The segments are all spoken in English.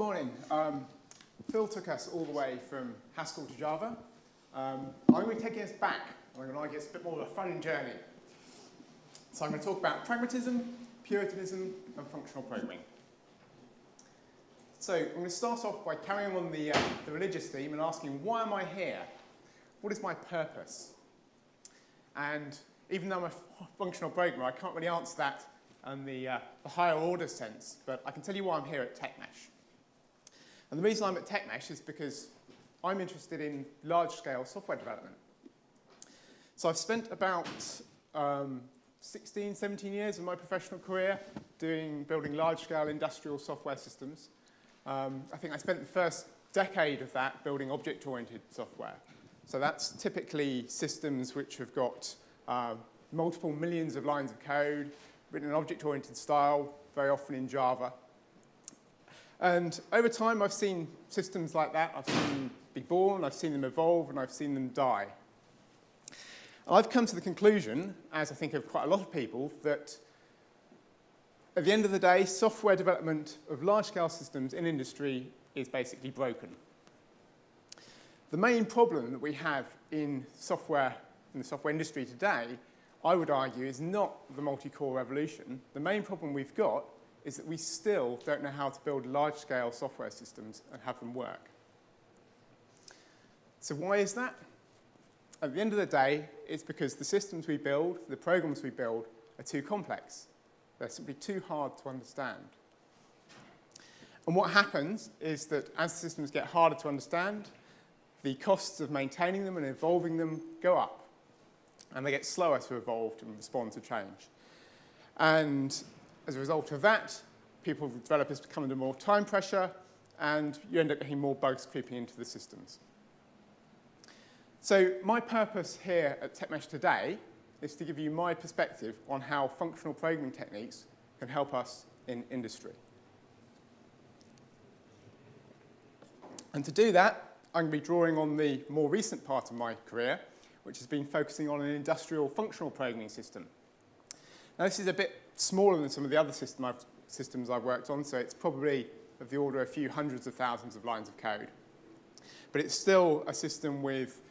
morning. Phil took us all the way from Haskell to Java. I'm going to be taking us back. I'm going to argue it's a bit more of a fun journey. So I'm going to talk about pragmatism, Puritanism, and functional programming. So I'm going to start off by carrying on the religious theme and asking, why am I here? What is my purpose? And even though I'm a functional programmer, I can't really answer that in the higher order sense, but I can tell you why I'm here at TechMesh. And the reason I'm at TechMesh is because I'm interested in large-scale software development. So I've spent about 16, 17 years of my professional career building large-scale industrial software systems. I think I spent the first decade of that building object-oriented software. So that's typically systems which have got multiple millions of lines of code, written in an object-oriented style, very often in Java. And over time, I've seen systems like that. I've seen them be born, I've seen them evolve, and I've seen them die. And I've come to the conclusion, as I think of quite a lot of people, that at the end of the day, software development of large-scale systems in industry is basically broken. The main problem that we have in the software industry today, I would argue, is not the multi-core revolution. The main problem we've got is that we still don't know how to build large-scale software systems and have them work. So why is that? At the end of the day, it's because the systems we build, the programs we build, are too complex. They're simply too hard to understand. And what happens is that as systems get harder to understand, the costs of maintaining them and evolving them go up. And they get slower to evolve and respond to change. And as a result of that, developers become under more time pressure, and you end up getting more bugs creeping into the systems. So my purpose here at TechMesh today is to give you my perspective on how functional programming techniques can help us in industry. And to do that, I'm going to be drawing on the more recent part of my career, which has been focusing on an industrial functional programming system. Now, this is a bit smaller than some of the other systems I've worked on, so it's probably of the order of a few hundreds of thousands of lines of code. But it's still a system with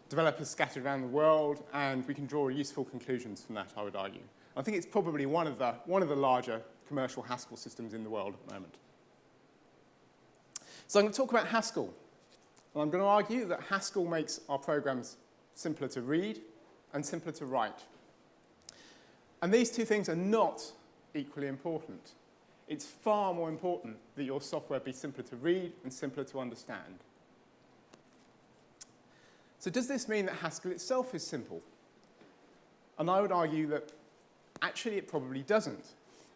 developers scattered around the world, and we can draw useful conclusions from that, I would argue. I think it's probably one of the larger commercial Haskell systems in the world at the moment. So I'm going to talk about Haskell. And I'm going to argue that Haskell makes our programs simpler to read and simpler to write. And these two things are not equally important. It's far more important that your software be simpler to read and simpler to understand. So does this mean that Haskell itself is simple? And I would argue that actually it probably doesn't.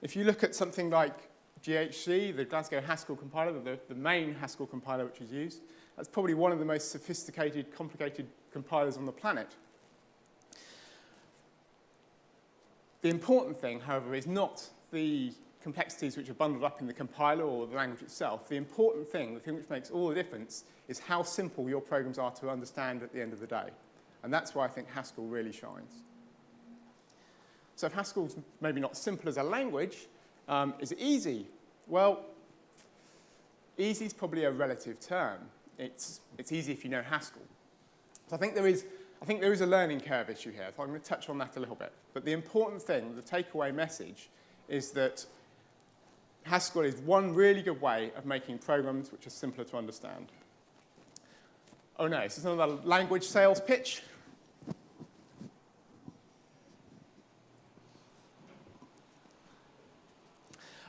If you look at something like GHC, the Glasgow Haskell compiler, the main Haskell compiler which is used, that's probably one of the most sophisticated, complicated compilers on the planet. The important thing, however, is not the complexities which are bundled up in the compiler or the language itself. The important thing, the thing which makes all the difference, is how simple your programs are to understand at the end of the day. And that's why I think Haskell really shines. So if Haskell's maybe not simple as a language, is it easy? Well, easy is probably a relative term. It's easy if you know Haskell. So I think there is a learning curve issue here, so I'm going to touch on that a little bit. But the important thing, the takeaway message, is that Haskell is one really good way of making programs which are simpler to understand. Oh no, this is another language sales pitch.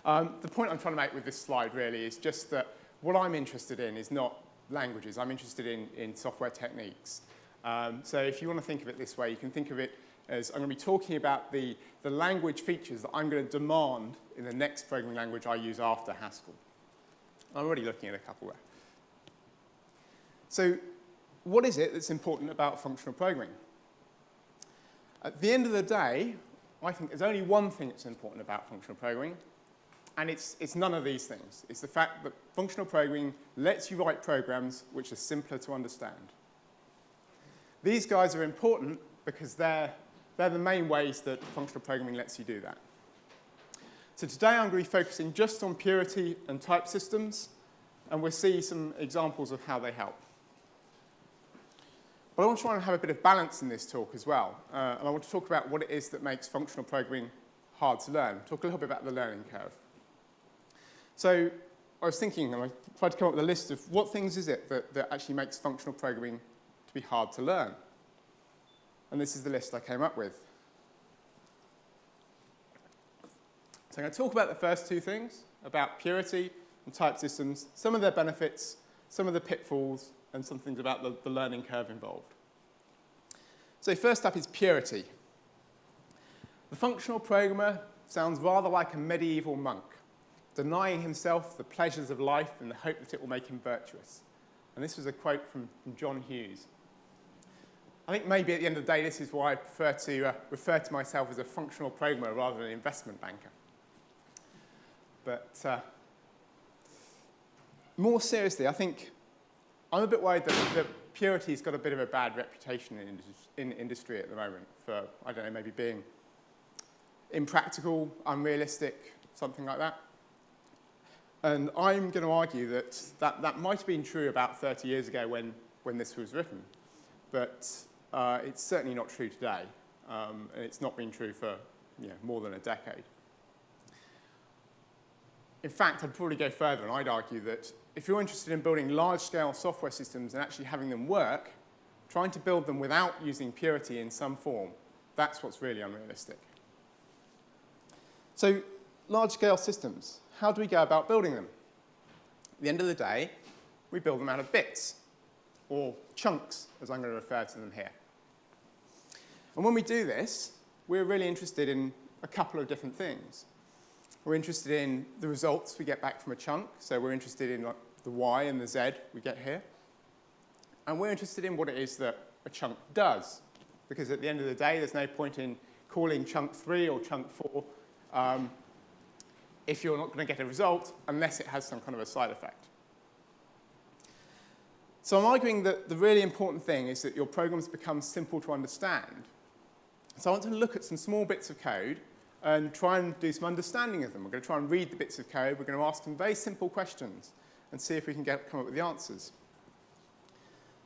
The point I'm trying to make with this slide really is just that what I'm interested in is not languages. I'm interested in software techniques. So if you want to think of it this way, you can think of it as I'm going to be talking about the language features that I'm going to demand in the next programming language I use after Haskell. I'm already looking at a couple there. So what is it that's important about functional programming? At the end of the day, I think there's only one thing that's important about functional programming, and it's none of these things. It's the fact that functional programming lets you write programs which are simpler to understand. These guys are important because they're the main ways that functional programming lets you do that. So today I'm going to be focusing just on purity and type systems, and we'll see some examples of how they help. But I want to try and have a bit of balance in this talk as well, and I want to talk about what it is that makes functional programming hard to learn, talk a little bit about the learning curve. So I was thinking, and I tried to come up with a list of what things is it that actually makes functional programming to be hard to learn. And this is the list I came up with. So I'm going to talk about the first two things, about purity and type systems, some of their benefits, some of the pitfalls, and some things about the learning curve involved. So first up is purity. The functional programmer sounds rather like a medieval monk, denying himself the pleasures of life in the hope that it will make him virtuous. And this was a quote from John Hughes. I think maybe at the end of the day, this is why I prefer to refer to myself as a functional programmer rather than an investment banker. But more seriously, I think I'm a bit worried that purity's got a bit of a bad reputation in industry at the moment for, I don't know, maybe being impractical, unrealistic, something like that. And I'm going to argue that might have been true about 30 years ago when this was written, but it's certainly not true today, and it's not been true for more than a decade. In fact, I'd probably go further, and I'd argue that if you're interested in building large-scale software systems and actually having them work, trying to build them without using purity in some form, that's what's really unrealistic. So, large-scale systems, how do we go about building them? At the end of the day, we build them out of bits, or chunks, as I'm going to refer to them here. And when we do this, we're really interested in a couple of different things. We're interested in the results we get back from a chunk, so we're interested in the Y and the Z we get here. And we're interested in what it is that a chunk does, because at the end of the day, there's no point in calling chunk 3 or chunk 4 if you're not going to get a result unless it has some kind of a side effect. So I'm arguing that the really important thing is that your programs become simple to understand. So I want to look at some small bits of code and try and do some understanding of them. We're going to try and read the bits of code. We're going to ask some very simple questions and see if we can come up with the answers.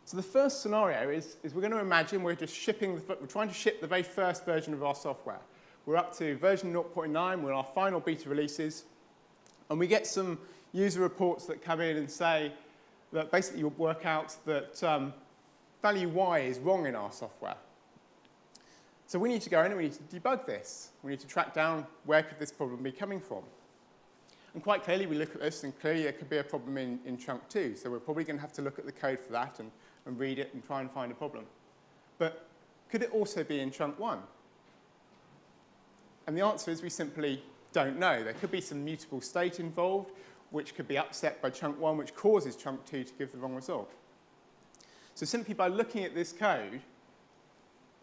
So the first scenario is we're going to imagine we're trying to ship the very first version of our software. We're up to version 0.9, we're in our final beta releases, and we get some user reports that come in and say that basically you work out that value Y is wrong in our software. So we need to go in and we need to debug this. We need to track down where could this problem be coming from. And quite clearly, we look at this, and clearly there could be a problem in chunk 2. So we're probably going to have to look at the code for that and read it and try and find a problem. But could it also be in chunk 1? And the answer is we simply don't know. There could be some mutable state involved, which could be upset by chunk 1, which causes chunk 2 to give the wrong result. So simply by looking at this code,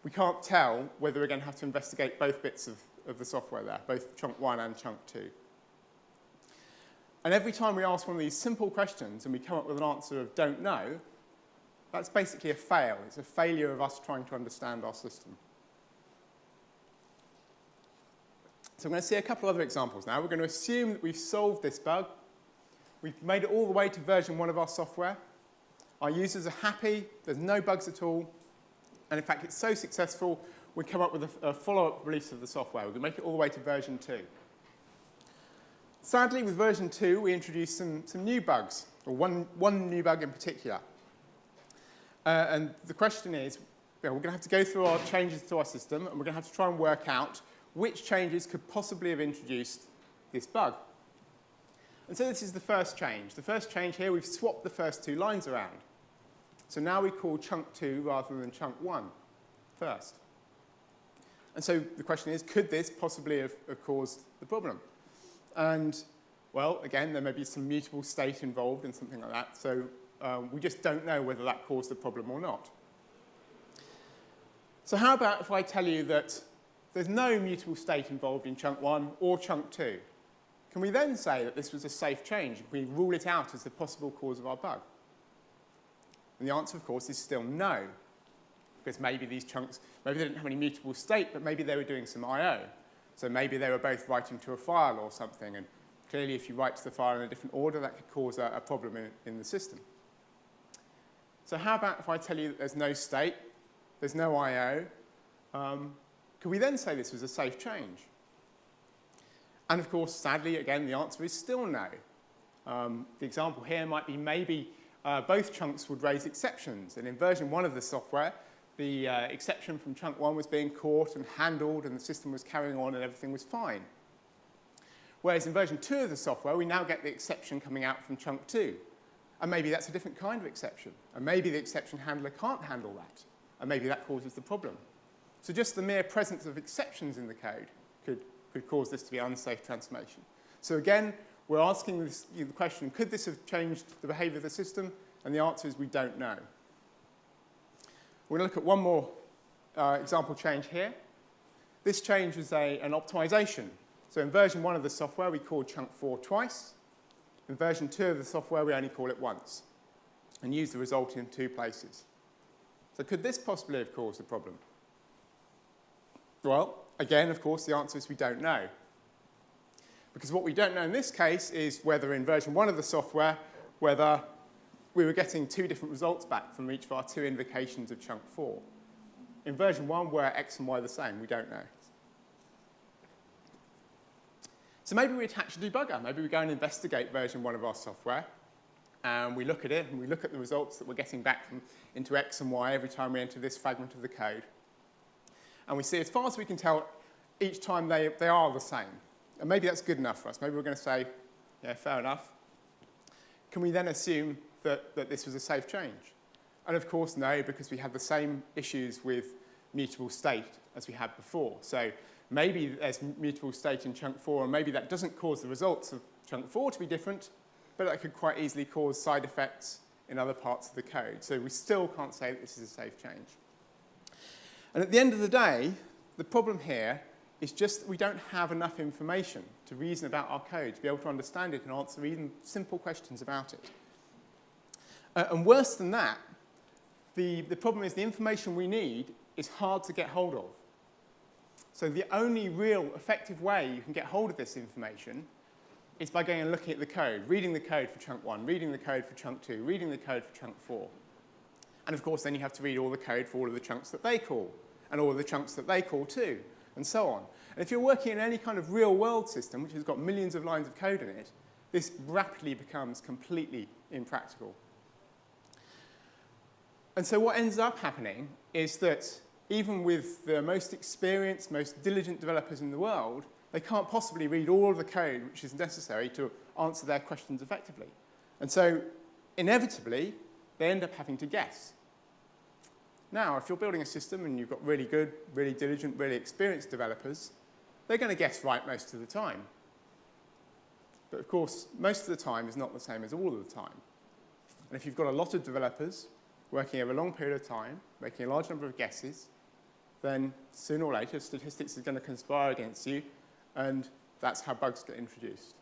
we can't tell whether we're going to have to investigate both bits of the software there, both chunk 1 and chunk 2. And every time we ask one of these simple questions and we come up with an answer of don't know, that's basically a fail. It's a failure of us trying to understand our system. So I'm going to see a couple of other examples now. We're going to assume that we've solved this bug. We've made it all the way to version 1 of our software. Our users are happy. There's no bugs at all. And in fact, it's so successful, we come up with a follow-up release of the software. We're going to make it all the way to version 2. Sadly, with version 2, we introduced some new bugs, or one new bug in particular. And the question is, we're going to have to go through our changes to our system, and we're going to have to try and work out which changes could possibly have introduced this bug. And so this is the first change. The first change here, we've swapped the first 2 lines around. So now we call chunk 2 rather than chunk 1 first. And so the question is, could this possibly have caused the problem? And, well, again, there may be some mutable state involved in something like that. So we just don't know whether that caused the problem or not. So how about if I tell you that there's no mutable state involved in chunk 1 or chunk 2? Can we then say that this was a safe change? Can we rule it out as the possible cause of our bug? And the answer, of course, is still no. Because maybe these chunks, maybe they didn't have any mutable state, but maybe they were doing some I/O. So maybe they were both writing to a file or something, and clearly if you write to the file in a different order, that could cause a problem in the system. So how about if I tell you that there's no state, there's no I/O, could we then say this was a safe change? And of course, sadly, again, the answer is still no. The example here might be maybe both chunks would raise exceptions, and in version 1 of the software, the exception from chunk 1 was being caught and handled, and the system was carrying on and everything was fine. Whereas in version 2 of the software, we now get the exception coming out from chunk 2. And maybe that's a different kind of exception. And maybe the exception handler can't handle that. And maybe that causes the problem. So just the mere presence of exceptions in the code could cause this to be an unsafe transformation. So again, we're asking the question, could this have changed the behavior of the system? And the answer is we don't know. We're going to look at one more example change here. This change is an optimization. So in version 1 of the software, we called chunk 4 twice. In version 2 of the software, we only call it once and use the result in 2 places. So could this possibly have caused the problem? Well, again, of course, the answer is we don't know. Because what we don't know in this case is whether in version 1 of the software, whether we were getting 2 different results back from each of our 2 invocations of chunk 4. In version 1, were X and Y the same? We don't know. So maybe we attach a debugger. Maybe we go and investigate version 1 of our software, and we look at it, and we look at the results that we're getting back into X and Y every time we enter this fragment of the code. And we see, as far as we can tell, each time they are the same. And maybe that's good enough for us. Maybe we're going to say, yeah, fair enough. Can we then assume that this was a safe change? And of course, no, because we have the same issues with mutable state as we had before. So maybe there's mutable state in chunk 4, and maybe that doesn't cause the results of chunk 4 to be different, but that could quite easily cause side effects in other parts of the code. So we still can't say that this is a safe change. And at the end of the day, the problem here is just that we don't have enough information to reason about our code, to be able to understand it and answer even simple questions about it. And worse than that, the problem is the information we need is hard to get hold of. So the only real effective way you can get hold of this information is by going and looking at the code, reading the code for chunk 1, reading the code for chunk 2, reading the code for chunk 4. And of course, then you have to read all the code for all of the chunks that they call, and all of the chunks that they call too, and so on. And if you're working in any kind of real-world system, which has got millions of lines of code in it, this rapidly becomes completely impractical. And so what ends up happening is that even with the most experienced, most diligent developers in the world, they can't possibly read all of the code which is necessary to answer their questions effectively. And so, inevitably, they end up having to guess. Now, if you're building a system and you've got really good, really diligent, really experienced developers, they're going to guess right most of the time. But of course, most of the time is not the same as all of the time. And if you've got a lot of developers working over a long period of time, making a large number of guesses, then sooner or later, statistics is going to conspire against you, and that's how bugs get introduced.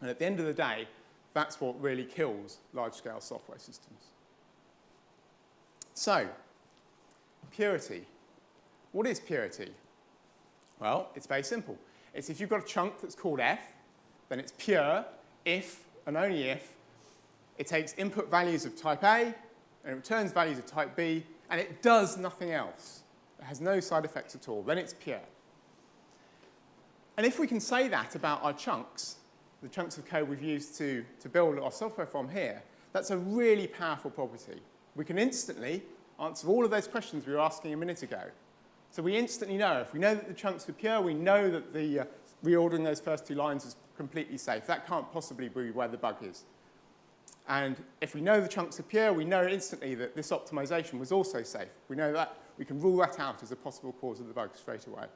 And at the end of the day, that's what really kills large-scale software systems. So, purity. What is purity? Well, it's very simple. It's if you've got a chunk that's called f, then it's pure if, and only if, it takes input values of type A, and it returns values of type B, and it does nothing else. It has no side effects at all. Then it's pure. And if we can say that about our chunks, the chunks of code we've used to build our software from here, that's a really powerful property. We can instantly answer all of those questions we were asking a minute ago. So we instantly know. If we know that the chunks are pure, we know that the reordering those first 2 lines is completely safe. That can't possibly be where the bug is. And if we know the chunks are pure, we know instantly that this optimization was also safe. We know that. We can rule that out as a possible cause of the bug straight away.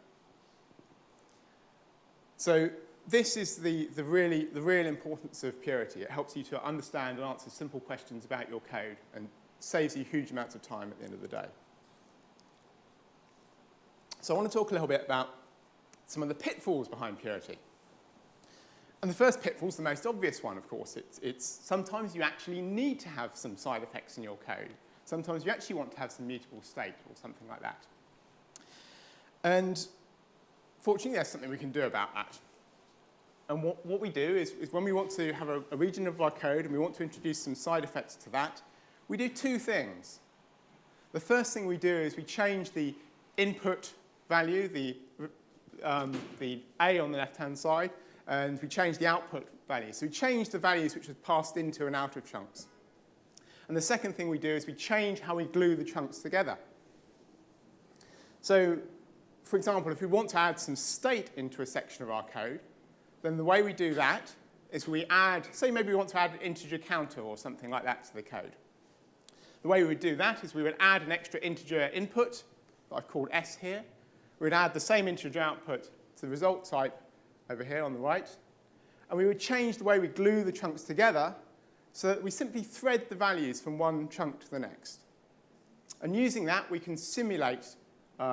So this is the real importance of purity. It helps you to understand and answer simple questions about your code and saves you huge amounts of time at the end of the day. So I want to talk a little bit about some of the pitfalls behind purity. And the first pitfall is the most obvious one, of course. It's sometimes you actually need to have some side effects in your code. Sometimes you actually want to have some mutable state or something like that. And Fortunately, there's something we can do about that. And what we do is when we want to have a region of our code and we want to introduce some side effects to that, we do two things. The first thing we do is we change the input value, the A on the left-hand side, and we change the output value. So we change the values which are passed into and out of chunks. And the second thing we do is we change how we glue the chunks together. So, for example, if we want to add some state into a section of our code, then the way we do that is we add, say maybe we want to add an integer counter or something like that to the code. The way we would do that is we would add an extra integer input that I've called S here. We would add the same integer output to the result type over here on the right. And we would change the way we glue the chunks together so that we simply thread the values from one chunk to the next. And using that, we can simulate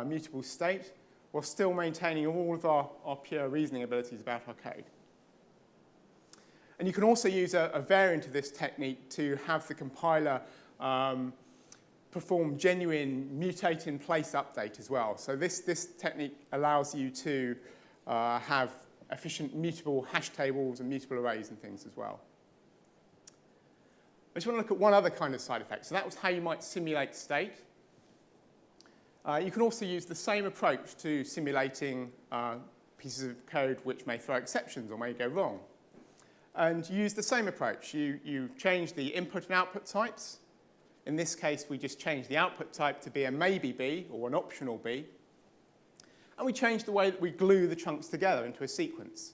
mutable state while still maintaining all of our pure reasoning abilities about our code. And you can also use a variant of this technique to have the compiler perform genuine mutate-in-place update as well. So this technique allows you to have efficient mutable hash tables and mutable arrays and things as well. I just want to look at one other kind of side effect. So that was how you might simulate state. You can also use the same approach to simulating pieces of code which may throw exceptions or may go wrong. And you use the same approach. You change the input and output types. In this case, we just change the output type to be a maybe B or an optional B. And we change the way that we glue the chunks together into a sequence.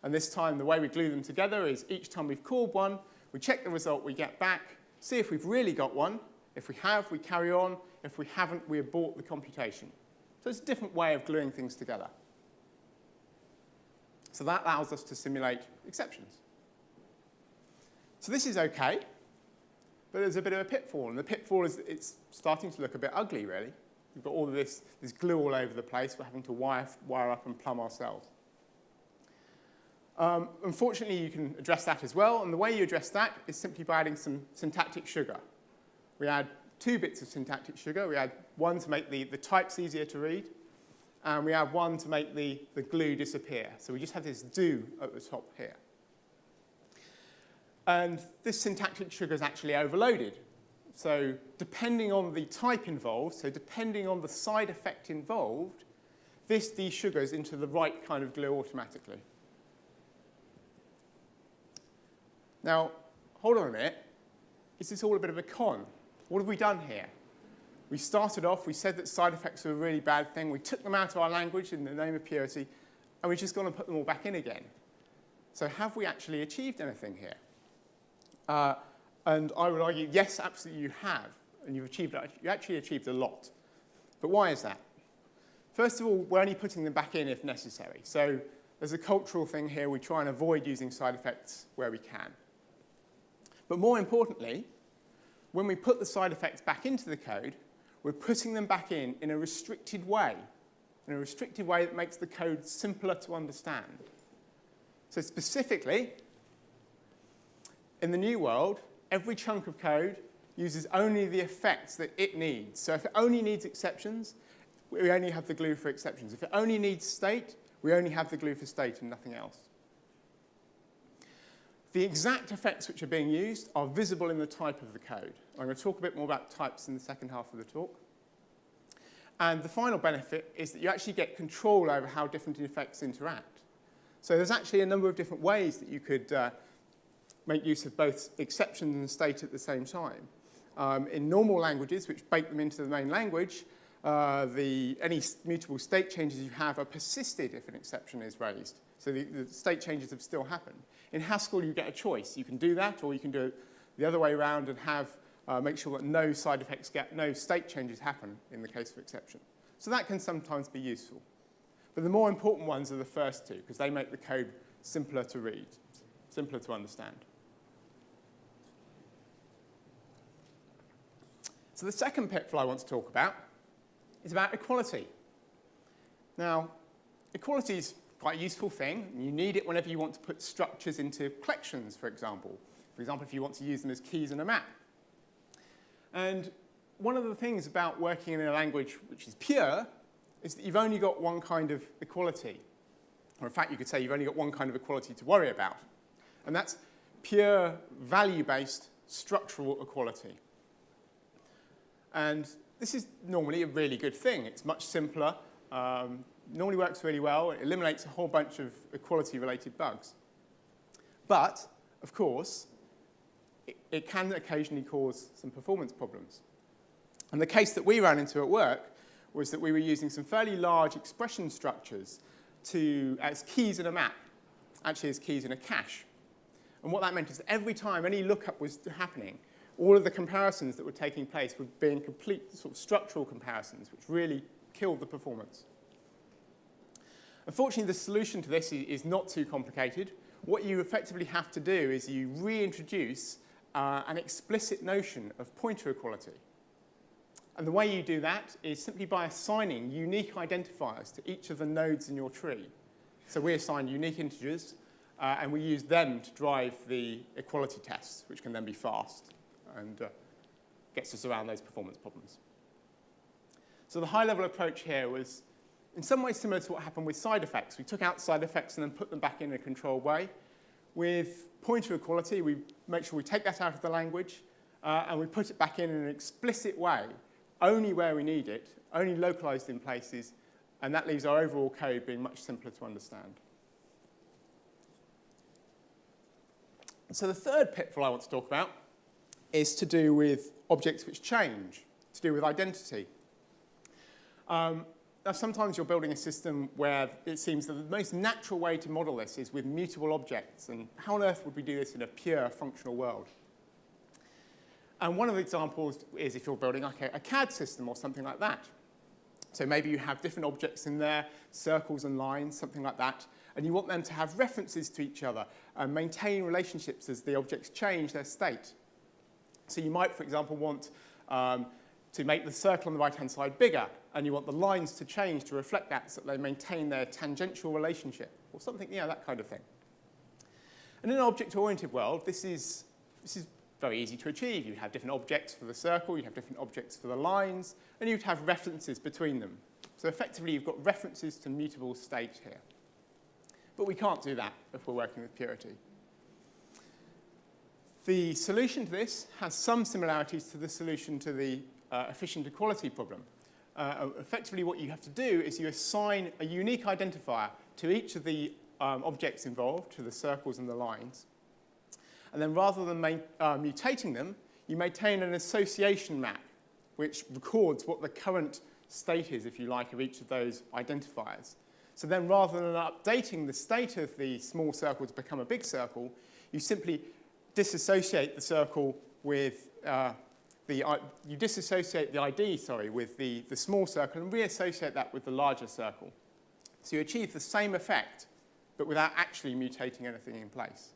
And this time, the way we glue them together is each time we've called one, we check the result we get back, see if we've really got one. If we have, we carry on. If we haven't, we abort the computation. So it's a different way of gluing things together. So that allows us to simulate exceptions. So this is OK, but there's a bit of a pitfall. And the pitfall is that it's starting to look a bit ugly, really. We've got all of this glue all over the place. We're having to wire up and plumb ourselves. Unfortunately, you can address that as well. And the way you address that is simply by adding some syntactic sugar. We add 2 bits of syntactic sugar. We add 1 to make the types easier to read. And we add 1 to make the glue disappear. So we just have this do at the top here. And this syntactic sugar is actually overloaded. So depending on the type involved, so depending on the side effect involved, this desugars into the right kind of glue automatically. Now, hold on a minute. Is this all a bit of a con? What have we done here? We started off, we said that side effects were a really bad thing. We took them out of our language in the name of purity, and we've just gone and put them all back in again. So have we actually achieved anything here? And I would argue, yes, absolutely you have. And you actually achieved a lot. But why is that? First of all, we're only putting them back in if necessary. So there's a cultural thing here. We try and avoid using side effects where we can. But more importantly, when we put the side effects back into the code, we're putting them back in a restricted way that makes the code simpler to understand. So specifically, in the new world, every chunk of code uses only the effects that it needs. So if it only needs exceptions, we only have the glue for exceptions. If it only needs state, we only have the glue for state and nothing else. The exact effects which are being used are visible in the type of the code. I'm going to talk a bit more about types in the second half of the talk. And the final benefit is that you actually get control over how different effects interact. So there's actually a number of different ways that you could make use of both exceptions and state at the same time. In normal languages, which bake them into the main language, any mutable state changes you have are persisted if an exception is raised. So the state changes have still happened. In Haskell, you get a choice. You can do that, or you can do it the other way around and make sure that no side effects no state changes happen in the case of exception. So that can sometimes be useful. But the more important ones are the first two, because they make the code simpler to read, simpler to understand. So the second pitfall I want to talk about is about equality. Now, equality is quite a useful thing. You need it whenever you want to put structures into collections, for example. For example, if you want to use them as keys in a map. And one of the things about working in a language which is pure is that you've only got one kind of equality. Or in fact, you could say you've only got one kind of equality to worry about. And that's pure value-based structural equality. And this is normally a really good thing. It's much simpler, normally works really well, it eliminates a whole bunch of equality-related bugs. But, of course, it can occasionally cause some performance problems. And the case that we ran into at work was that we were using some fairly large expression structures as keys in a map, actually as keys in a cache. And what that meant is that every time any lookup was happening, all of the comparisons that were taking place were being complete sort of structural comparisons, which really killed the performance. Unfortunately, the solution to this is not too complicated. What you effectively have to do is you reintroduce an explicit notion of pointer equality. And the way you do that is simply by assigning unique identifiers to each of the nodes in your tree. So we assign unique integers, and we use them to drive the equality tests, which can then be fast and gets us around those performance problems. So the high-level approach here was in some ways similar to what happened with side effects. We took out side effects and then put them back in a controlled way. With pointer equality, we make sure we take that out of the language, and we put it back in an explicit way, only where we need it, only localized in places, and that leaves our overall code being much simpler to understand. So the third pitfall I want to talk about is to do with objects which change, to do with identity. Now, sometimes you're building a system where it seems that the most natural way to model this is with mutable objects, and how on earth would we do this in a pure functional world? And one of the examples is if you're building like a CAD system or something like that. So maybe you have different objects in there, circles and lines, something like that, and you want them to have references to each other and maintain relationships as the objects change their state. So you might, for example, want to make the circle on the right-hand side bigger, and you want the lines to change to reflect that so that they maintain their tangential relationship, or something, that kind of thing. And in an object-oriented world, this is very easy to achieve. You have different objects for the circle, you have different objects for the lines, and you'd have references between them. So effectively, you've got references to mutable state here. But we can't do that if we're working with purity. The solution to this has some similarities to the solution to the efficient equality problem. Effectively, what you have to do is you assign a unique identifier to each of the objects involved, to the circles and the lines. And then rather than mutating them, you maintain an association map, which records what the current state is, if you like, of each of those identifiers. So then rather than updating the state of the small circle to become a big circle, you simply disassociate the circle with you disassociate the ID, with the small circle and reassociate that with the larger circle. So you achieve the same effect, but without actually mutating anything in place.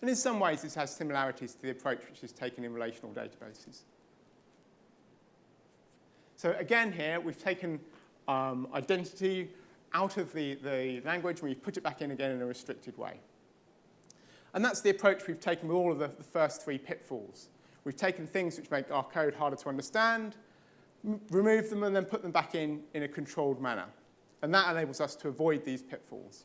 And in some ways, this has similarities to the approach which is taken in relational databases. So again here, we've taken identity out of the language, and we've put it back in again in a restricted way. And that's the approach we've taken with all of the first three pitfalls. We've taken things which make our code harder to understand, removed them, and then put them back in a controlled manner. And that enables us to avoid these pitfalls.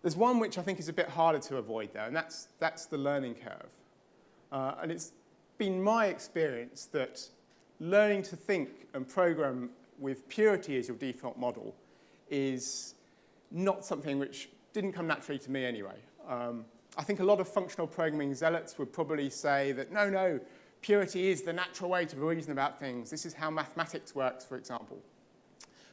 There's one which I think is a bit harder to avoid, though, and that's the learning curve. And it's been my experience that learning to think and program with purity as your default model is not something which didn't come naturally to me anyway. I think a lot of functional programming zealots would probably say that, no, purity is the natural way to reason about things. This is how mathematics works, for example.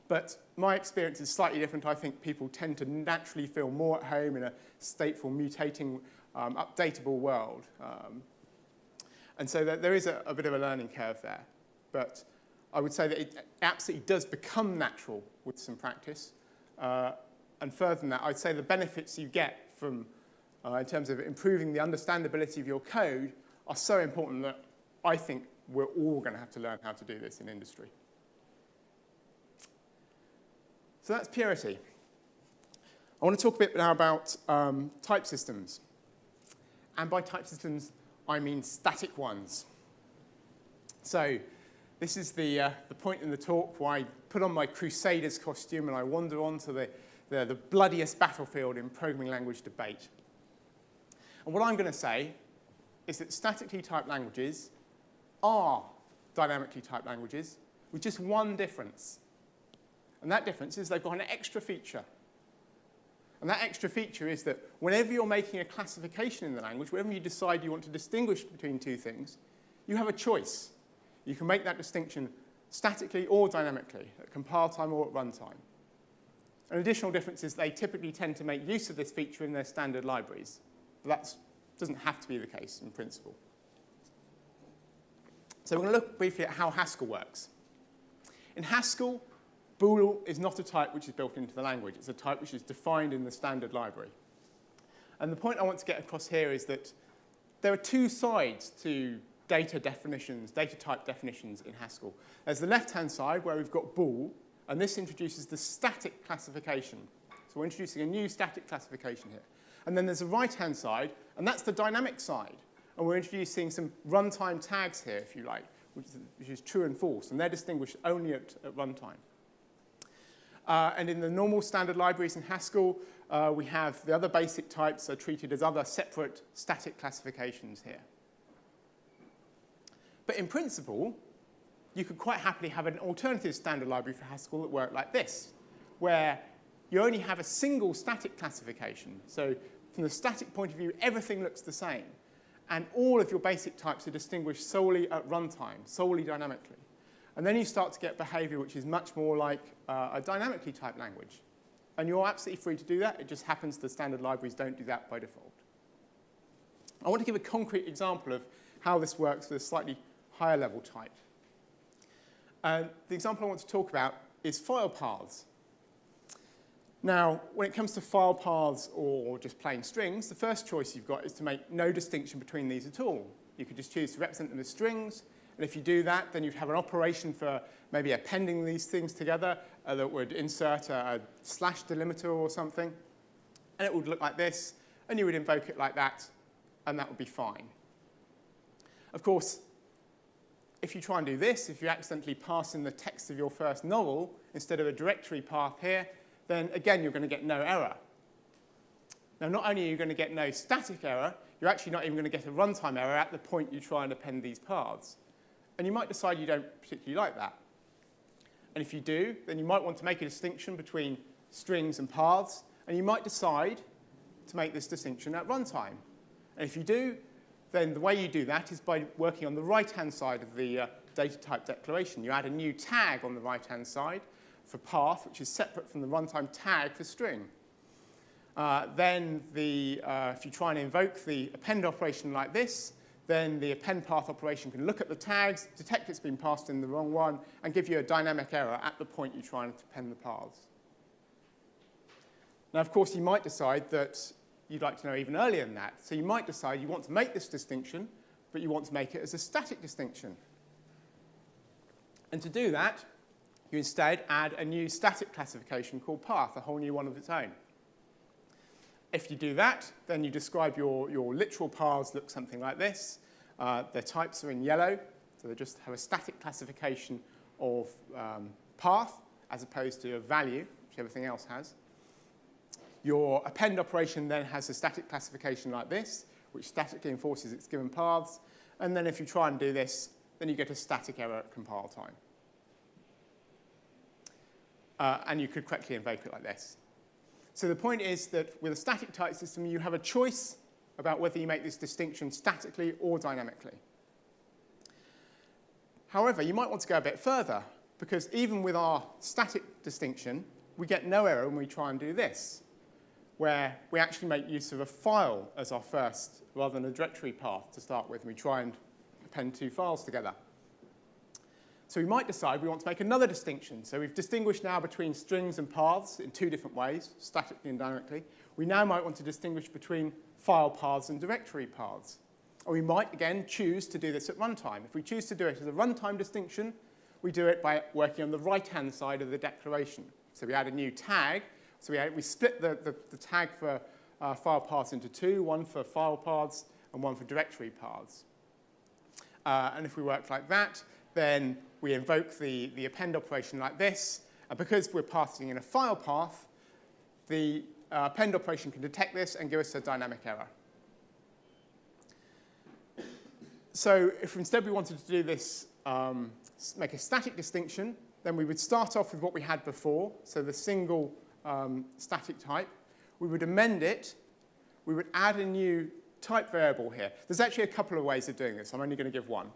But my experience is slightly different. I think people tend to naturally feel more at home in a stateful, mutating, updatable world. And so there is a bit of a learning curve there. But I would say that it absolutely does become natural with some practice. And further than that, I'd say the benefits you get from, in terms of improving the understandability of your code, are so important that I think we're all going to have to learn how to do this in industry. So that's purity. I want to talk a bit now about type systems. And by type systems, I mean static ones. So This is the point in the talk where I put on my Crusaders costume and I wander onto the bloodiest battlefield in programming language debate. And what I'm going to say is that statically typed languages are dynamically typed languages with just one difference. And that difference is they've got an extra feature. And that extra feature is that whenever you're making a classification in the language, whenever you decide you want to distinguish between two things, you have a choice. You can make that distinction statically or dynamically, at compile time or at runtime. An additional difference is they typically tend to make use of this feature in their standard libraries. But that doesn't have to be the case in principle. So we're going to look briefly at how Haskell works. In Haskell, bool is not a type which is built into the language. It's a type which is defined in the standard library. And the point I want to get across here is that there are two sides to data definitions, data type definitions in Haskell. There's the left-hand side where we've got bool, and this introduces the static classification. So we're introducing a new static classification here. And then there's the right-hand side, and that's the dynamic side. And we're introducing some runtime tags here, if you like, which is true and false, and they're distinguished only at runtime. And in the normal standard libraries in Haskell, we have the other basic types are treated as other separate static classifications here. But in principle, you could quite happily have an alternative standard library for Haskell that worked like this, where you only have a single static classification. So from the static point of view, everything looks the same. And all of your basic types are distinguished solely at runtime, solely dynamically. And then you start to get behavior which is much more like a dynamically typed language. And you're absolutely free to do that. It just happens the standard libraries don't do that by default. I want to give a concrete example of how this works with a slightly higher level type. The example I want to talk about is file paths. Now, when it comes to file paths or just plain strings, the first choice you've got is to make no distinction between these at all. You could just choose to represent them as strings, and if you do that, then you'd have an operation for maybe appending these things together that would insert a slash delimiter or something, and it would look like this, and you would invoke it like that, and that would be fine. Of course, if you try and do this, if you accidentally pass in the text of your first novel instead of a directory path here, then again, you're going to get no error. Now, not only are you going to get no static error, you're actually not even going to get a runtime error at the point you try and append these paths. And you might decide you don't particularly like that. And if you do, then you might want to make a distinction between strings and paths, and you might decide to make this distinction at runtime. And if you do, then the way you do that is by working on the right-hand side of the data type declaration. You add a new tag on the right-hand side for path, which is separate from the runtime tag for string. Then if you try and invoke the append operation like this, then the append path operation can look at the tags, detect it's been passed in the wrong one, and give you a dynamic error at the point you try and append the paths. Now, of course, you might decide that you'd like to know even earlier than that. So you might decide you want to make this distinction, but you want to make it as a static distinction. And to do that, you instead add a new static classification called path, a whole new one of its own. If you do that, then you describe your literal paths look something like this. Their types are in yellow, so they just have a static classification of path as opposed to a value, which everything else has. Your append operation then has a static classification like this, which statically enforces its given paths. And then if you try and do this, then you get a static error at compile time. And you could correctly invoke it like this. So the point is that with a static type system, you have a choice about whether you make this distinction statically or dynamically. However, you might want to go a bit further, because even with our static distinction, we get no error when we try and do this, where we actually make use of a file as our first, rather than a directory path to start with, and we try and append two files together. So we might decide we want to make another distinction. So we've distinguished now between strings and paths in two different ways, statically and dynamically. We now might want to distinguish between file paths and directory paths. Or we might, again, choose to do this at runtime. If we choose to do it as a runtime distinction, we do it by working on the right-hand side of the declaration. So we add a new tag. So we split the tag for file paths into two, one for file paths and one for directory paths. And if we work like that, then we invoke the append operation like this, and because we're passing in a file path, the append operation can detect this and give us a dynamic error. So if instead we wanted to do this, make a static distinction, then we would start off with what we had before, so the single static type. We would amend it. We would add a new type variable here. There's actually a couple of ways of doing this. I'm only going to give one.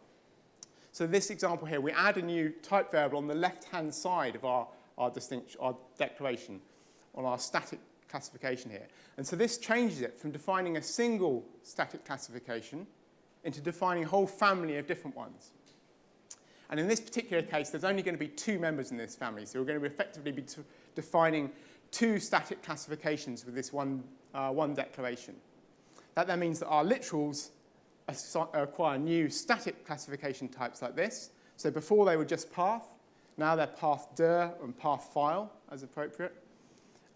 So this example here, we add a new type variable on the left-hand side of our declaration on our static classification here. And so this changes it from defining a single static classification into defining a whole family of different ones. And in this particular case, there's only going to be two members in this family. So we're going to effectively be defining two static classifications with this one declaration. That then means that our literals acquire new static classification types like this. So before they were just path. Now they're path dir and path file as appropriate.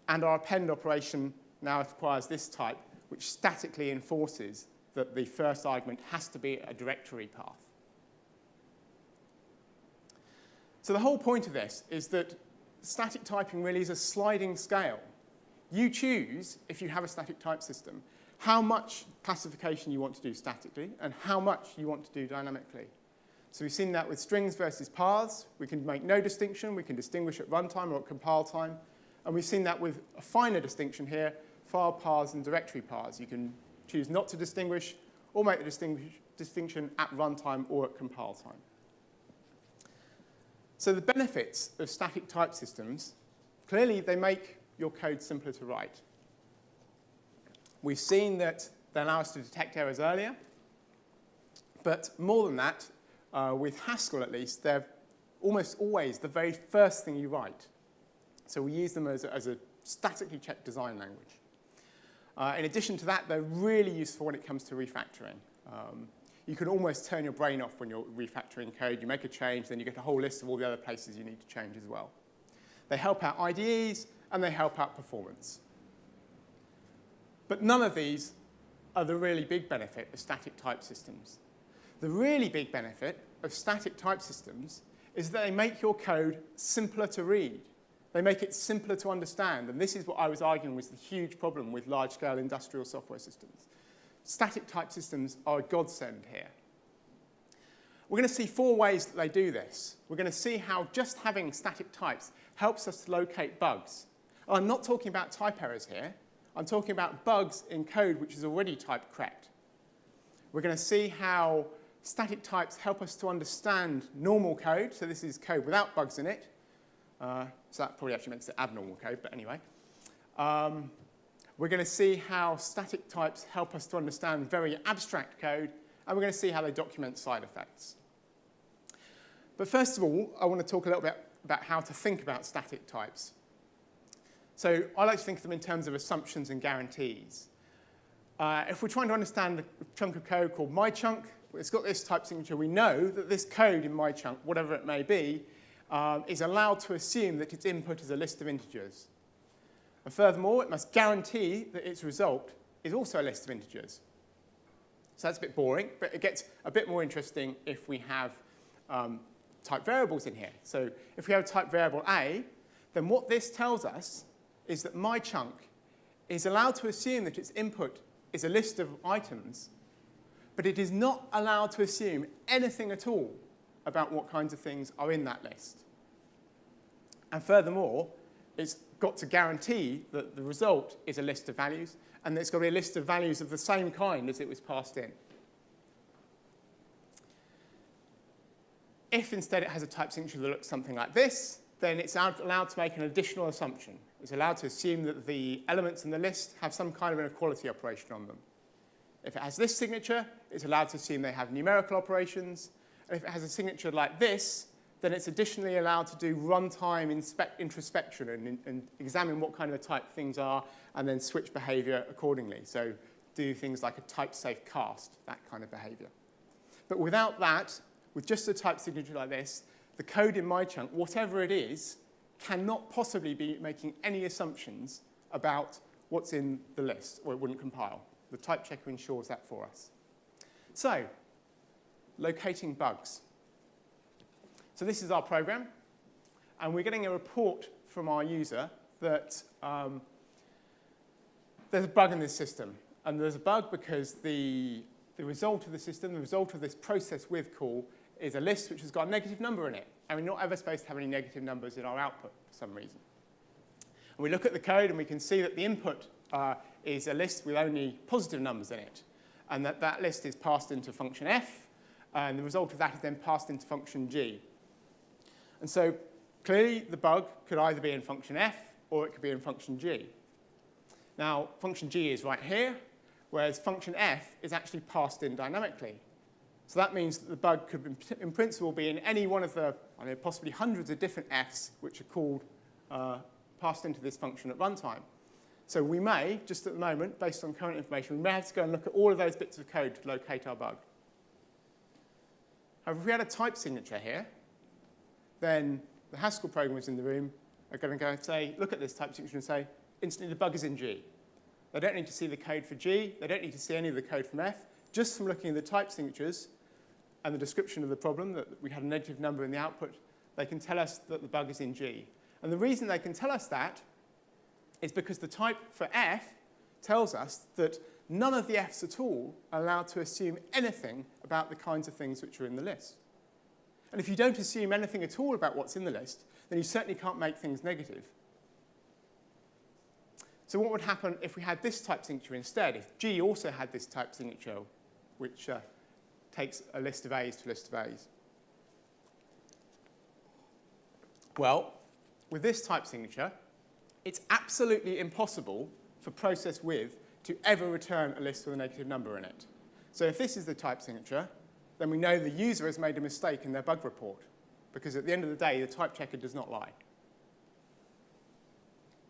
And our append operation now acquires this type, which statically enforces that the first argument has to be a directory path. So the whole point of this is that static typing really is a sliding scale. You choose, if you have a static type system, how much classification you want to do statically and how much you want to do dynamically. So we've seen that with strings versus paths. We can make no distinction. We can distinguish at runtime or at compile time. And we've seen that with a finer distinction here, file paths and directory paths. You can choose not to distinguish or make the distinction at runtime or at compile time. So the benefits of static type systems, clearly they make your code simpler to write. We've seen that they allow us to detect errors earlier. But more than that, with Haskell at least, they're almost always the very first thing you write. So we use them as a statically checked design language. In addition to that, they're really useful when it comes to refactoring. You can almost turn your brain off when you're refactoring code. You make a change, then you get a whole list of all the other places you need to change as well. They help out IDEs, and they help out performance. But none of these are the really big benefit of static type systems. The really big benefit of static type systems is that they make your code simpler to read. They make it simpler to understand. And this is what I was arguing was the huge problem with large-scale industrial software systems. Static type systems are a godsend here. We're going to see four ways that they do this. We're going to see how just having static types helps us to locate bugs. I'm not talking about type errors here. I'm talking about bugs in code which is already type correct. We're going to see how static types help us to understand normal code. So this is code without bugs in it. So that probably actually makes it abnormal code, but anyway. We're going to see how static types help us to understand very abstract code, and we're going to see how they document side effects. But first of all, I want to talk a little bit about how to think about static types. So I like to think of them in terms of assumptions and guarantees. If we're trying to understand a chunk of code called my chunk, it's got this type signature, we know that this code in my chunk, whatever it may be, is allowed to assume that its input is a list of integers. And furthermore, it must guarantee that its result is also a list of integers. So that's a bit boring, but it gets a bit more interesting if we have type variables in here. So if we have type variable A, then what this tells us is that my chunk is allowed to assume that its input is a list of items, but it is not allowed to assume anything at all about what kinds of things are in that list. And furthermore, it's got to guarantee that the result is a list of values, and it's got to be a list of values of the same kind as it was passed in. If instead it has a type signature that looks something like this, then it's allowed to make an additional assumption. It's allowed to assume that the elements in the list have some kind of an equality operation on them. If it has this signature, it's allowed to assume they have numerical operations. And if it has a signature like this, then it's additionally allowed to do runtime introspection and examine what kind of a type things are and then switch behavior accordingly. So do things like a type-safe cast, that kind of behavior. But without that, with just a type signature like this, the code in my chunk, whatever it is, cannot possibly be making any assumptions about what's in the list, or it wouldn't compile. The type checker ensures that for us. So, locating bugs. So this is our program, and we're getting a report from our user that there's a bug in this system. And there's a bug because the result of the system, the result of this process with call, is a list which has got a negative number in it. And we're not ever supposed to have any negative numbers in our output for some reason. And we look at the code and we can see that the input is a list with only positive numbers in it. And that list is passed into function f, and the result of that is then passed into function g. And so clearly the bug could either be in function f or it could be in function g. Now, function g is right here, whereas function f is actually passed in dynamically. So that means that the bug could, in principle, be in any one of the, I don't know, possibly hundreds of different f's which are called, passed into this function at runtime. So we may, just at the moment, based on current information, we may have to go and look at all of those bits of code to locate our bug. However, if we had a type signature here, then the Haskell programmers in the room are going to go and say, look at this type signature and say, instantly the bug is in G. They don't need to see the code for G. They don't need to see any of the code from F. Just from looking at the type signatures and the description of the problem, that we had a negative number in the output, they can tell us that the bug is in G. And the reason they can tell us that is because the type for F tells us that none of the Fs at all are allowed to assume anything about the kinds of things which are in the list. And if you don't assume anything at all about what's in the list, then you certainly can't make things negative. So what would happen if we had this type signature instead? If G also had this type signature, which takes a list of A's to a list of A's? Well, with this type signature, it's absolutely impossible for process with to ever return a list with a negative number in it. So if this is the type signature, then we know the user has made a mistake in their bug report, because at the end of the day, the type checker does not lie.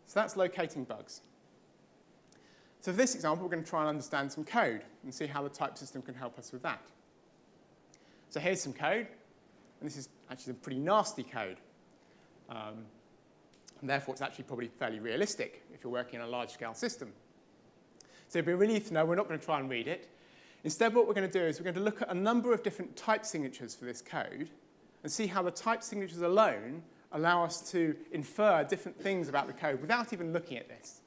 So that's locating bugs. So for this example, we're going to try and understand some code and see how the type system can help us with that. So here's some code, and this is actually some pretty nasty code. And therefore, it's actually probably fairly realistic if you're working in a large-scale system. So it'd be a relief to know we're not going to try and read it. Instead, what we're going to do is we're going to look at a number of different type signatures for this code and see how the type signatures alone allow us to infer different things about the code without even looking at this.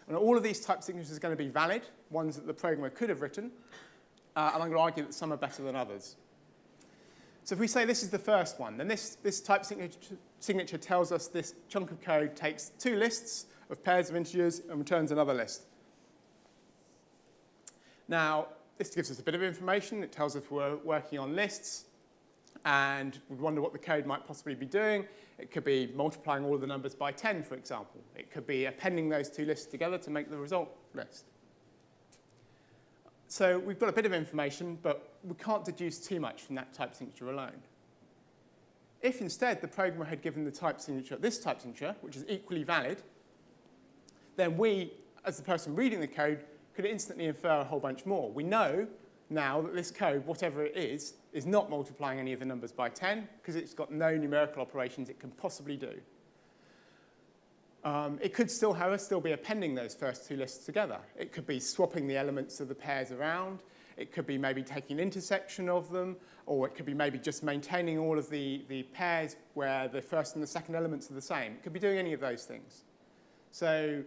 And all of these type signatures are going to be valid, ones that the programmer could have written, and I'm going to argue that some are better than others. So if we say this is the first one, then this type signature tells us this chunk of code takes two lists of pairs of integers and returns another list. Now, this gives us a bit of information. It tells us we're working on lists, and we wonder what the code might possibly be doing. It could be multiplying all of the numbers by 10, for example. It could be appending those two lists together to make the result list. So we've got a bit of information, but we can't deduce too much from that type signature alone. If instead the programmer had given the type signature, this type signature, which is equally valid, then we, as the person reading the code, could instantly infer a whole bunch more. We know now that this code, whatever it is not multiplying any of the numbers by 10 because it's got no numerical operations it can possibly do. It could still, however, still be appending those first two lists together. It could be swapping the elements of the pairs around. It could be maybe taking an intersection of them, or it could be maybe just maintaining all of the pairs where the first and the second elements are the same. It could be doing any of those things. So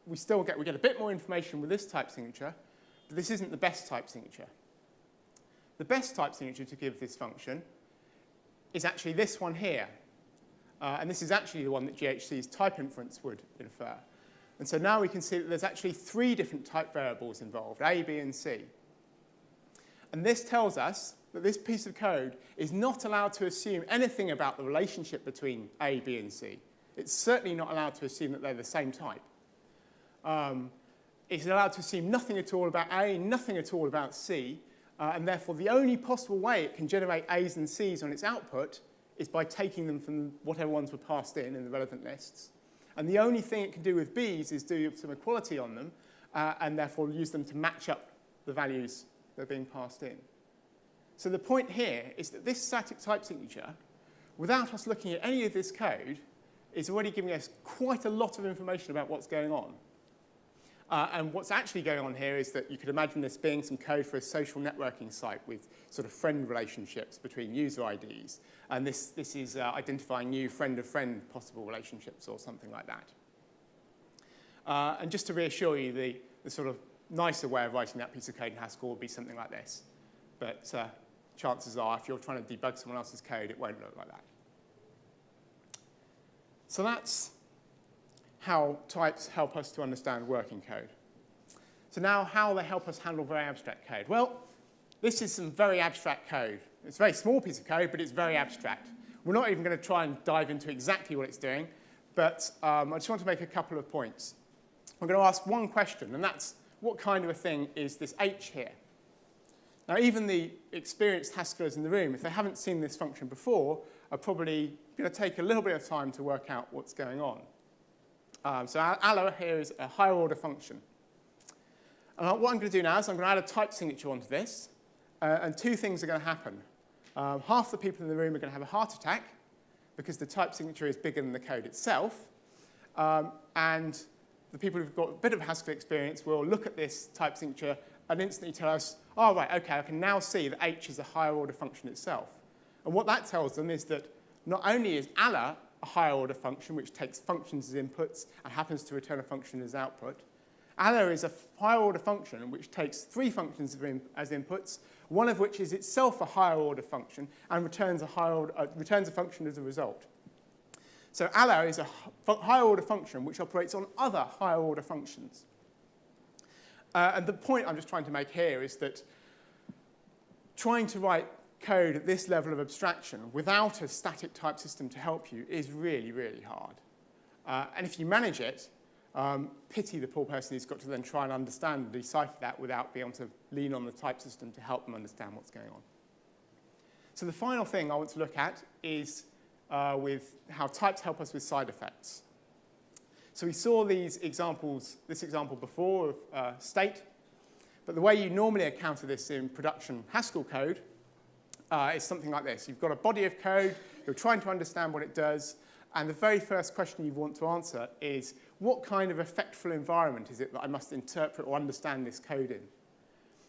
we get a bit more information with this type signature, but this isn't the best type signature. The best type signature to give this function is actually this one here. And this is actually the one that GHC's type inference would infer. And so now we can see that there's actually three different type variables involved, A, B, and C. And this tells us that this piece of code is not allowed to assume anything about the relationship between A, B, and C. It's certainly not allowed to assume that they're the same type. It's allowed to assume nothing at all about A, nothing at all about C, and therefore the only possible way it can generate A's and C's on its output is by taking them from whatever ones were passed in the relevant lists. And the only thing it can do with B's is do some equality on them, and therefore use them to match up the values that are being passed in. So the point here is that this static type signature, without us looking at any of this code, is already giving us quite a lot of information about what's going on. And what's actually going on here is that you could imagine this being some code for a social networking site with sort of friend relationships between user IDs. And this is identifying new friend-of-friend possible relationships or something like that. And just to reassure you, the sort of nicer way of writing that piece of code in Haskell would be something like this. But chances are, if you're trying to debug someone else's code, it won't look like that. So that's how types help us to understand working code. So now, how they help us handle very abstract code? Well, this is some very abstract code. It's a very small piece of code, but it's very abstract. We're not even going to try and dive into exactly what it's doing, but I just want to make a couple of points. I'm going to ask one question, and that's, what kind of a thing is this H here? Now, even the experienced Haskellers in the room, if they haven't seen this function before, are probably going to take a little bit of time to work out what's going on. So allo here is a higher order function. And what I'm going to do now is I'm going to add a type signature onto this, and two things are going to happen. Half the people in the room are going to have a heart attack because the type signature is bigger than the code itself, and the people who've got a bit of Haskell experience will look at this type signature and instantly tell us, oh, right, OK, I can now see that H is a higher order function itself. And what that tells them is that not only is allo a higher order function, which takes functions as inputs and happens to return a function as output. Allo is a higher order function which takes three functions as inputs, one of which is itself a higher order function and returns a function as a result. So allo is a higher order function which operates on other higher order functions. And the point I'm just trying to make here is that trying to write code at this level of abstraction without a static type system to help you is really, really hard. And if you manage it, pity the poor person who's got to then try and understand and decipher that without being able to lean on the type system to help them understand what's going on. So the final thing I want to look at is with how types help us with side effects. So we saw this example before of state, but the way you normally encounter this in production Haskell code is something like this. You've got a body of code, you're trying to understand what it does, and the very first question you want to answer is, what kind of effectful environment is it that I must interpret or understand this code in?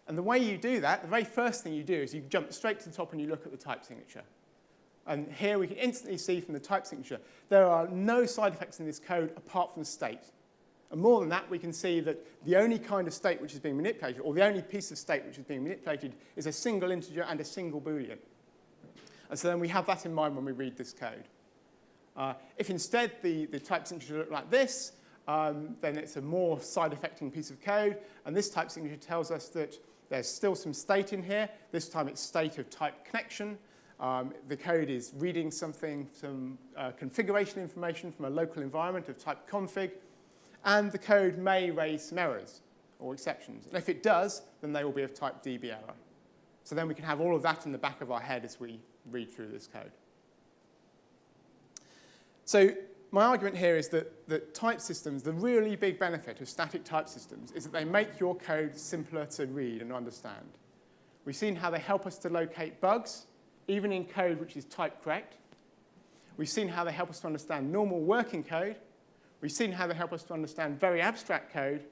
And the way you do that, the very first thing you do is you jump straight to the top and you look at the type signature. And here we can instantly see from the type signature, there are no side effects in this code apart from state. And more than that, we can see that the only kind of state which is being manipulated, or the only piece of state which is being manipulated, is a single integer and a single Boolean. And so then we have that in mind when we read this code. If instead the type signature looked like this, then it's a more side-affecting piece of code. And this type signature tells us that there's still some state in here. This time it's state of type connection. The code is reading some configuration information from a local environment of type config. And the code may raise some errors or exceptions. And if it does, then they will be of type DB error. So then we can have all of that in the back of our head as we read through this code. So my argument here is that type systems, the really big benefit of static type systems is that they make your code simpler to read and understand. We've seen how they help us to locate bugs, even in code which is type correct. We've seen how they help us to understand normal working code. We've seen how they help us to understand very abstract code.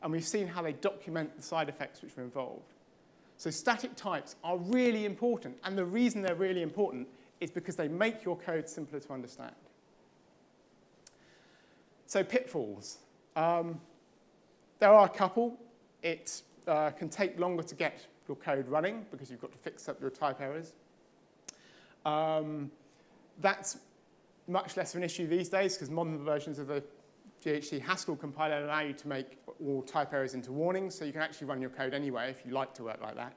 And we've seen how they document the side effects which are involved. So static types are really important. And the reason they're really important is because they make your code simpler to understand. So pitfalls. There are a couple. It can take longer to get your code running because you've got to fix up your type errors. That's much less of an issue these days because modern versions of the GHC Haskell compiler allow you to make all type errors into warnings, so you can actually run your code anyway if you like to work like that.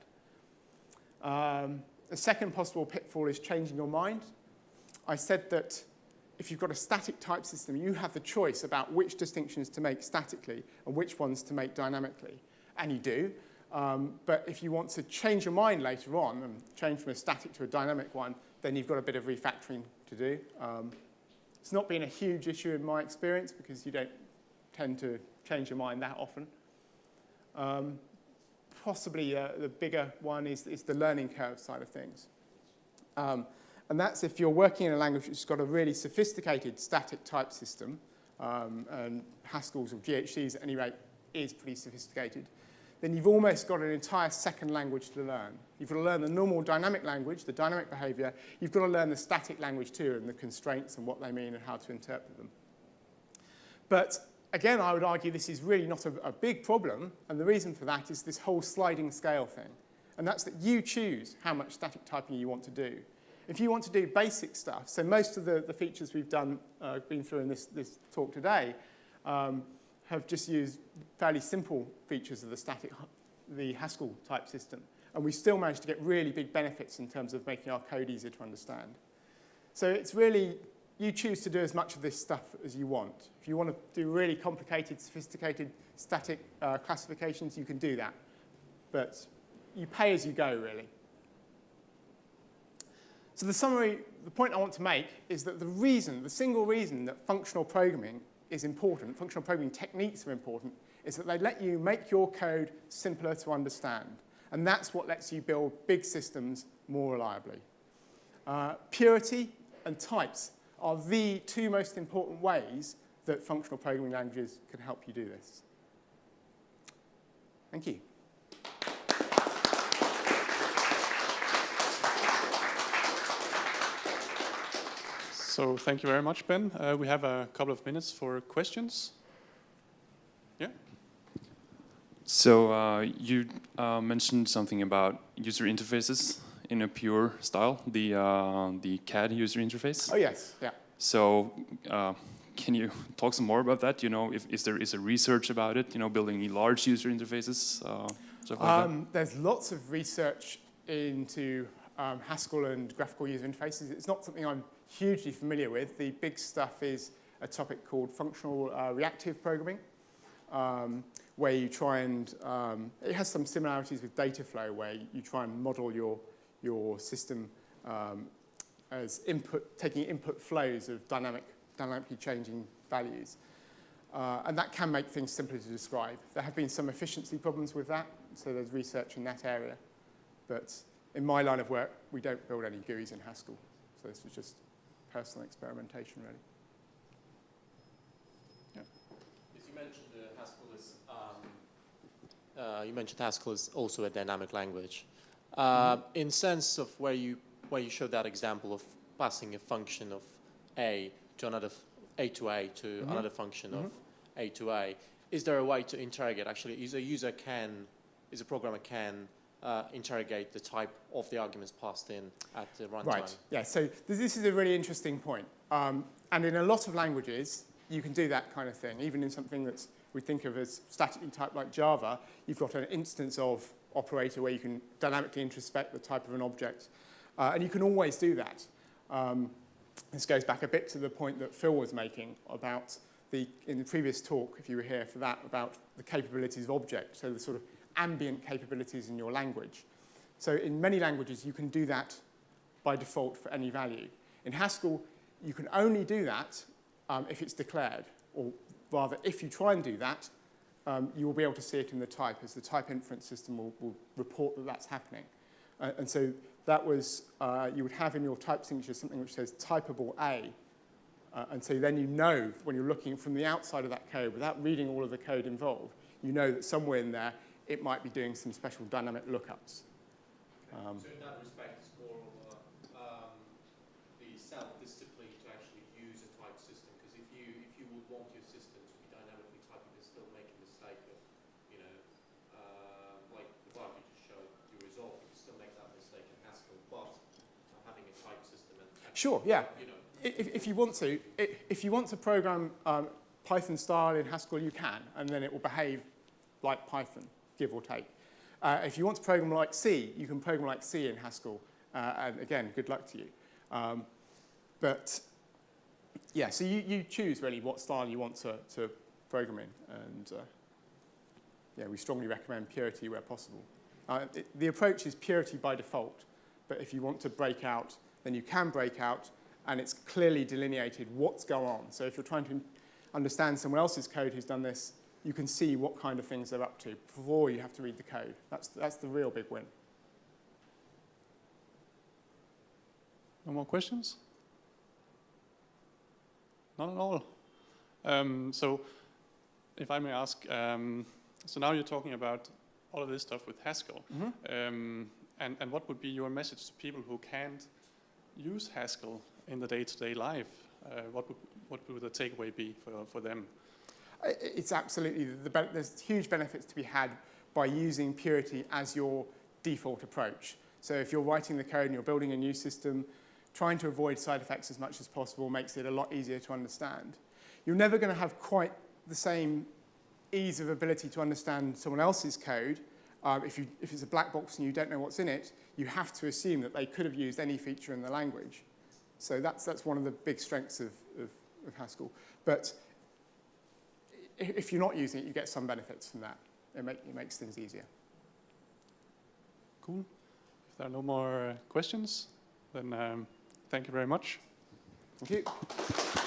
The second possible pitfall is changing your mind. I said that if you've got a static type system, you have the choice about which distinctions to make statically and which ones to make dynamically, and you do. But if you want to change your mind later on and change from a static to a dynamic one, then you've got a bit of refactoring to do. It's not been a huge issue in my experience because you don't tend to change your mind that often. Possibly the bigger one is the learning curve side of things. And that's if you're working in a language which has got a really sophisticated static type system, and Haskell's or GHCs at any rate is pretty sophisticated, then you've almost got an entire second language to learn. You've got to learn the normal dynamic language, the dynamic behavior. You've got to learn the static language too, and the constraints and what they mean and how to interpret them. But again, I would argue this is really not a big problem, and the reason for that is this whole sliding scale thing. And that's that you choose how much static typing you want to do. If you want to do basic stuff, so most of the features we've been through in this talk today have just used fairly simple features of the Haskell type system. And we still managed to get really big benefits in terms of making our code easier to understand. So it's really, you choose to do as much of this stuff as you want. If you want to do really complicated, sophisticated static classifications, you can do that. But you pay as you go, really. So the summary, the point I want to make is that the single reason that functional programming is important, functional programming techniques are important, is that they let you make your code simpler to understand. And that's what lets you build big systems more reliably. Purity and types are the two most important ways that functional programming languages can help you do this. Thank you. So thank you very much, Ben. We have a couple of minutes for questions. Yeah. So you mentioned something about user interfaces in a pure style, the CAD user interface. Oh yes, yeah. So can you talk some more about that? You know, if there is a research about it, you know, building large user interfaces, stuff like that? There's lots of research into Haskell and graphical user interfaces. It's not something I'm hugely familiar with. The big stuff is a topic called functional reactive programming, where you try and, it has some similarities with data flow, where you try and model your system as taking input flows of dynamically changing values. And that can make things simpler to describe. There have been some efficiency problems with that, so there's research in that area. But in my line of work, we don't build any GUIs in Haskell. So this was just personal experimentation, really. Yeah. As you mentioned Haskell is also a dynamic language. In sense of where you showed that example of passing a function of A to another another function of A to A, is there a way to interrogate? Actually, is a programmer can interrogate the type of the arguments passed in at the runtime? Right. Yeah. So this is a really interesting point. And in a lot of languages, you can do that kind of thing. Even in something that we think of as statically typed like Java, you've got an instance of operator where you can dynamically introspect the type of an object. And you can always do that. This goes back a bit to the point that Phil was making about in the previous talk, if you were here for that, about the capabilities of objects, so the sort of ambient capabilities in your language. So in many languages, you can do that by default for any value. In Haskell, you can only do that if it's declared, or rather, if you try and do that, you will be able to see it in the type, as the type inference system will report that that's happening. And so that was, you would have in your type signature something which says typable A. And so then you know, when you're looking from the outside of that code, without reading all of the code involved, you know that somewhere in there, it might be doing some special dynamic lookups. So in that respect, it's more of the self-discipline to actually use a type system. Because if you would want your system to be dynamically typed, you can still make a mistake of, like the bug you just showed, you resolve, you can still make that mistake in Haskell. But having a type system and sure, yeah. If you want to program Python style in Haskell, you can, and then it will behave like Python, give or take. If you want to program like C, you can program like C in Haskell, and again, good luck to you. But yeah, so you choose really what style you want to program in, and yeah, we strongly recommend purity where possible. The approach is purity by default, but if you want to break out, then you can break out, and it's clearly delineated what's going on. So if you're trying to understand someone else's code who's done this, you can see what kind of things they're up to before you have to read the code. That's the real big win. No more questions? Not at all. So if I may ask, So now you're talking about all of this stuff with Haskell. And what would be your message to people who can't use Haskell in the day-to-day life? What would the takeaway be for them? It's absolutely, there's huge benefits to be had by using Purity as your default approach. So if you're writing the code and you're building a new system, trying to avoid side effects as much as possible makes it a lot easier to understand. You're never going to have quite the same ease of ability to understand someone else's code. If it's a black box and you don't know what's in it, you have to assume that they could have used any feature in the language. So that's one of the big strengths of Haskell. But if you're not using it, you get some benefits from that. It makes things easier. Cool. If there are no more questions, then thank you very much. Thank you.